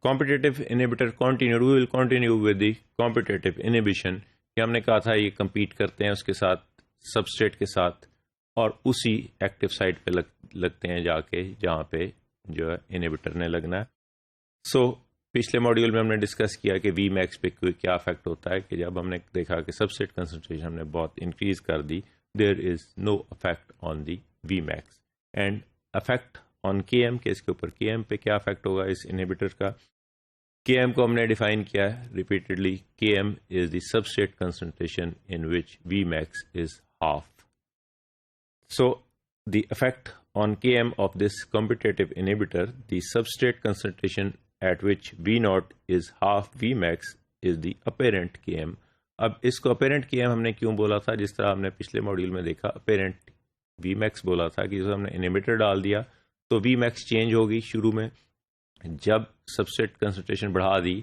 Competitive inhibitor continued, we will continue with the competitive inhibition कि हमने कहा था ये compete करते हैं उसके साथ, सबस्ट्रेट के साथ, और उसी एक्टिव साइट पे लगते हैं जाके जहाँ पे जो है इनहिबिटर ने लगना है। सो पिछले मॉड्यूल में हमने डिस्कस किया कि वी मैक्स पे क्या इफेक्ट होता है कि जब हमने देखा कि सबस्ट्रेट कंसंट्रेशन हमने बहुत इंक्रीज कर दी, there is no effect on the V max. And effect on K M, के इसके ऊपर के एम पे क्या इफेक्ट होगा इस इनहिबिटर का। के एम को हमने डिफाइन किया है repeatedly, K M is the substrate concentration in which V max is half. So the effect on Km of this competitive inhibitor, the substrate concentration at which V naught is half Vmax is the apparent Km। अब इसको apparent Km हमने क्यों बोला था, जिस तरह हमने पिछले मॉड्यूल में देखा apparent Vmax बोला था कि जब हमने इनहिबिटर डाल दिया तो Vmax चेंज होगी शुरू में, जब सबस्ट्रेट कंसंट्रेशन बढ़ा दी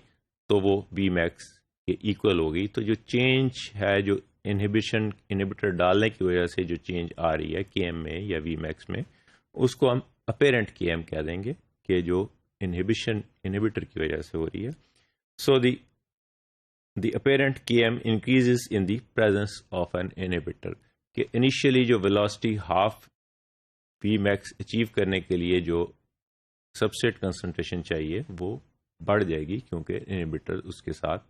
तो वो Vmax के इक्वल होगी। तो जो चेंज है, जो इनहिबिटर डालने की वजह से जो चेंज आ रही है केएम में या वी मैक्स में, उसको हम अपेरेंट केएम कह देंगे कि जो इनहिबिटर की वजह से हो रही है। So the apparent KM increases in the presence of an inhibitor, कि इनिशियली जो velocity half V max achieve करने के लिए जो सबस्ट्रेट कंसंट्रेशन चाहिए वो बढ़ जाएगी, क्योंकि इनहिबिटर उसके साथ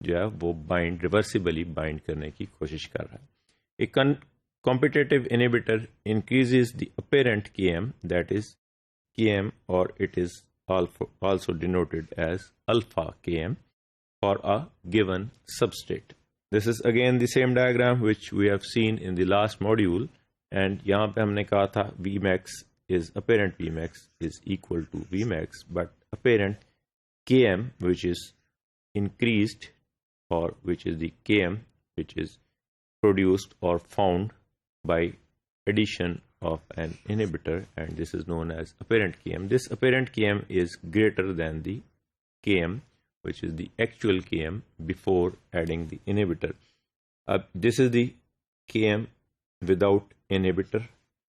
जो है वो रिवर्सिबली बाइंड करने की कोशिश कर रहा है। एक competitive inhibitor increases the apparent K M, that is K M, और it is also denoted as alpha km for a given substrate. This is again the same diagram which we have seen in the last module, and यहाँ पे हमने कहा था Vmax is apparent Vmax is equal to Vmax, but apparent Km which is increased, or which is the Km which is produced or found by addition of an inhibitor, and this is known as apparent Km. This apparent Km is greater than the Km which is the actual Km before adding the inhibitor. This is the Km without inhibitor.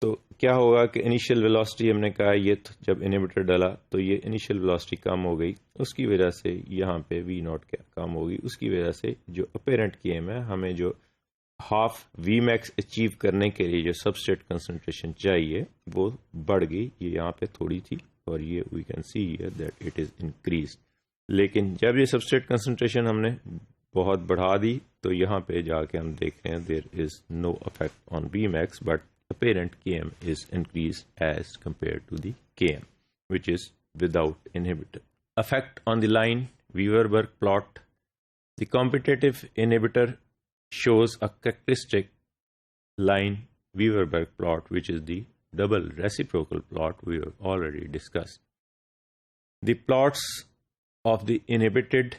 तो क्या होगा कि initial velocity हमने कहा ये जब inhibitor डाला तो ये इनिशियल वेलोसिटी कम हो गई, उसकी वजह से यहाँ पे वी नॉट कम होगी, उसकी वजह से जो अपेरेंट केएम है, हमें जो हाफ वी मैक्स अचीव करने के लिए जो सबस्ट्रेट कंसंट्रेशन चाहिए वो बढ़ गई। ये यहाँ पे थोड़ी थी और ये we can see here that it is increase. लेकिन जब ये सबस्ट्रेट कंसंट्रेशन हमने बहुत बढ़ा दी तो यहाँ पे जाके हम देख रहे हैं there is no effect on V max, but apparent Km is increased as compared to the Km which is without inhibitor. Effect on the line Weber-Burke plot. The competitive inhibitor shows a characteristic line Weber-Burke plot which is the double reciprocal plot we have already discussed. The plots of the inhibited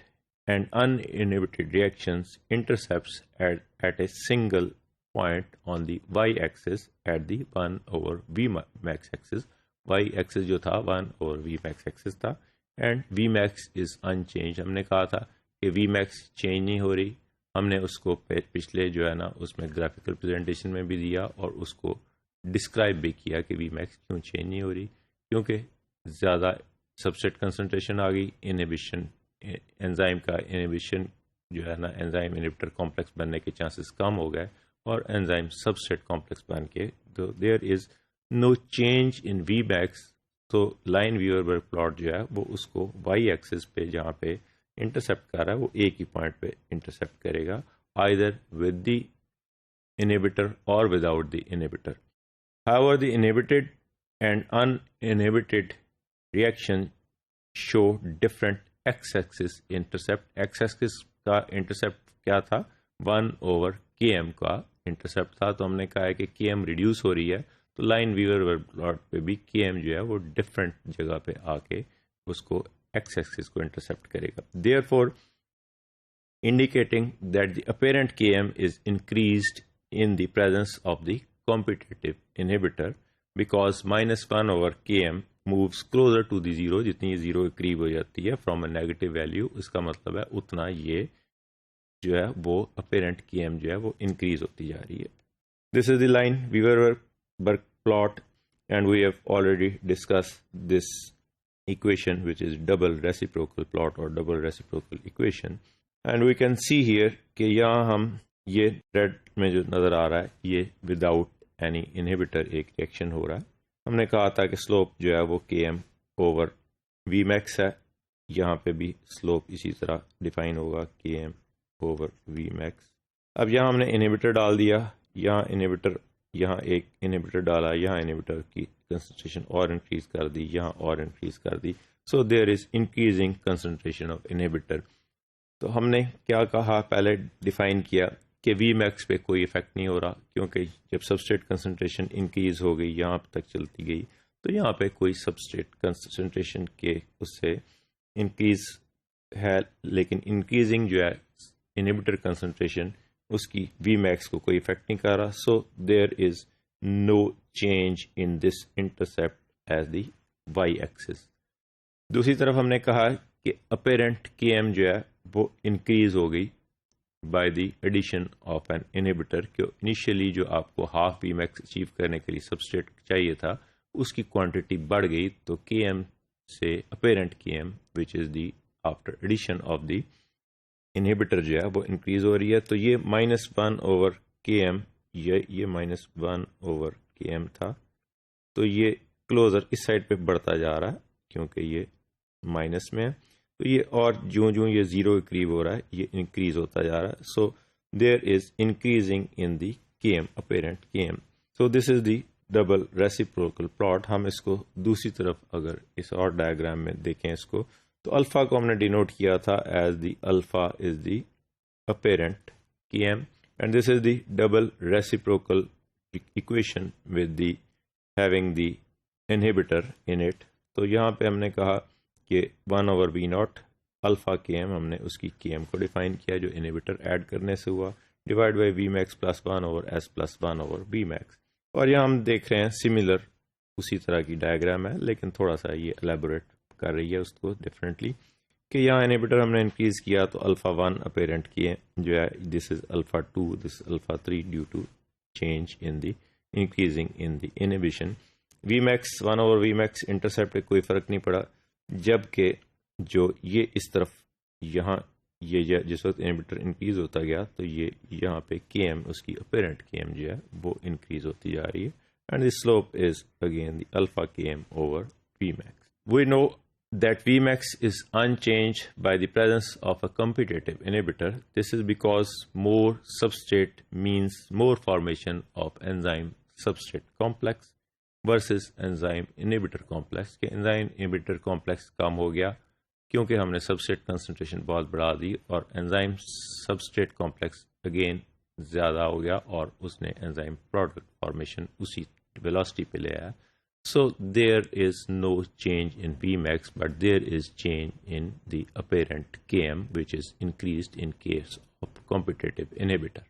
and uninhibited reactions intercepts at a single point on the y-axis at the 1 over v max axis. y-axis जो था 1 over v max axis था, and v max is unchanged. हमने कहा था कि v max change नहीं हो रही, हमने उसको पिछले जो है ना उसमें ग्राफिकल प्रेजेंटेशन में भी दिया और उसको डिस्क्राइब भी किया कि v max क्यों चेंज नहीं हो रही, क्योंकि ज़्यादा सबस्ट्रेट कंसंट्रेशन आ गई, इनहिबिशन एंजाइम का इनहिबिशन जो है ना एंजाइम इनहिबिटर कॉम्प्लेक्स बनने के चांसेस कम हो गए और एंजाइम सबस्ट्रेट कॉम्प्लेक्स बन के, तो there is no change in V max. तो लाइन वीवर प्लॉट जो है वो उसको वाई एक्सिस पे जहाँ पे इंटरसेप्ट कर रहा है वो एक ही पॉइंट पे इंटरसेप्ट करेगा, आइदर विद द इनहिबिटर और without the inhibitor. However the inhibited and uninhibited reaction show different x axis intercept. X axis का इंटरसेप्ट क्या था, 1 over km का इंटरसेप्ट था, तो हमने कहा है कि km रिड्यूस हो रही है तो लाइन वीवर प्लॉट पे भी km जो है वो डिफरेंट जगह पे आके उसको एक्स एक्सिस को इंटरसेप्ट करेगा, therefore indicating that the apparent km is increased in the presence of the competitive inhibitor because -1 over km moves closer to the zero. जितनी ये जीरो के करीब हो जाती है फ्रॉम अ नेगेटिव वैल्यू, इसका मतलब है उतना ये जो है वो अपेरेंट केएम जो है वो इंक्रीज होती जा रही है। This is the Lineweaver Burk plot and we have already discuss this equation which is double reciprocal plot or double reciprocal equation. And we can see here कि यहाँ हम ये रेड में जो नज़र आ रहा है ये विदाउट एनी इनहिबिटर एक रिएक्शन हो रहा है. हमने कहा था कि स्लोप जो है वो km ओवर वी मैक्स है. यहाँ पे भी स्लोप इसी तरह डिफाइन होगा km ओवर वी मैक्स. अब यहाँ हमने इनहिबिटर डाल दिया, यहाँ इनहिबिटर, यहाँ एक इनहिबिटर डाला, यहाँ इनहिबिटर की कंसंट्रेशन और इंक्रीज कर दी, यहाँ और इंक्रीज कर दी. So there is increasing concentration of inhibitor. तो हमने क्या कहा, पहले डिफाइन किया कि वी मैक्स पे कोई इफेक्ट नहीं हो रहा, क्योंकि जब सबस्ट्रेट कंसंट्रेशन इंक्रीज हो गई, यहाँ तक चलती गई, तो यहाँ पे कोई सबस्ट्रेट कंसंट्रेशन के उससे इंक्रीज है, लेकिन इंक्रीजिंग जो है इनहिबिटर कंसंट्रेशन उसकी वी मैक्स को कोई इफेक्ट नहीं कर रहा. So there is no change in this intercept as the Y axis. दूसरी तरफ हमने कहा कि अपेरेंट केएम जो है वो इंक्रीज हो गई by the addition of an inhibitor. क्यों इनिशियली जो आपको हाफ वी मैक्स अचीव करने के लिए सबस्ट्रेट चाहिए था उसकी क्वांटिटी बढ़ गई, तो केएम से apparent KM which is the after addition of the inhibitor जो है वो इंक्रीज हो रही है. तो ये -1 ओवर केएम, ये -1 ओवर केएम था, तो ये क्लोजर इस साइड पे बढ़ता जा रहा है क्योंकि ये माइनस में है. तो ये और जो जो ये जीरो के करीब हो रहा है ये इंक्रीज होता जा रहा है. So there is increasing in the KM, apparent KM. So this is the double reciprocal plot. हम इसको दूसरी तरफ अगर इस और डायग्राम में देखें इसको, तो अल्फा को हमने डिनोट किया था as the alpha is the apparent KM and this is the double reciprocal equation with the having the inhibitor in it. तो यहाँ पे हमने कहा कि 1 over V naught alpha KM, हमने उसकी केएम को डिफाइन किया जो इनहिबिटर ऐड करने से हुआ, divide by V max plus 1 over S plus 1 over V max. और यहाँ हम देख रहे हैं सिमिलर उसी तरह की डायग्राम है, लेकिन थोड़ा सा ये एलेबोरेट कर रही है उसको डिफरेंटली कि यहाँ इनहिबिटर हमने इंक्रीज किया तो अल्फा 1 अपेरेंट किए जो है, this is alpha 2, this alpha 3 due to change in the increasing in the inhibition. V max 1 over V max intercept पे कोई फर्क नहीं पड़ा, जबकि जो ये इस तरफ यहाँ ये जिस वक्त इनहिबिटर इंक्रीज होता गया तो ये यहाँ पे केएम उसकी अपेरेंट केएम जो है वो इंक्रीज होती जा रही है. And the slope is again the alpha KM over V max. We know that Vmax is unchanged by the presence of a competitive inhibitor. This is because more substrate means more formation of enzyme substrate complex versus enzyme inhibitor complex. कि enzyme inhibitor complex कम हो गया क्योंकि हमने substrate concentration बहुत बढ़ा दी और enzyme substrate complex again ज़्यादा हो गया और उसने enzyme product formation उसी velocity पे ले आया. So there is no change in Vmax, but there is change in the apparent Km, which is increased in case of competitive inhibitor.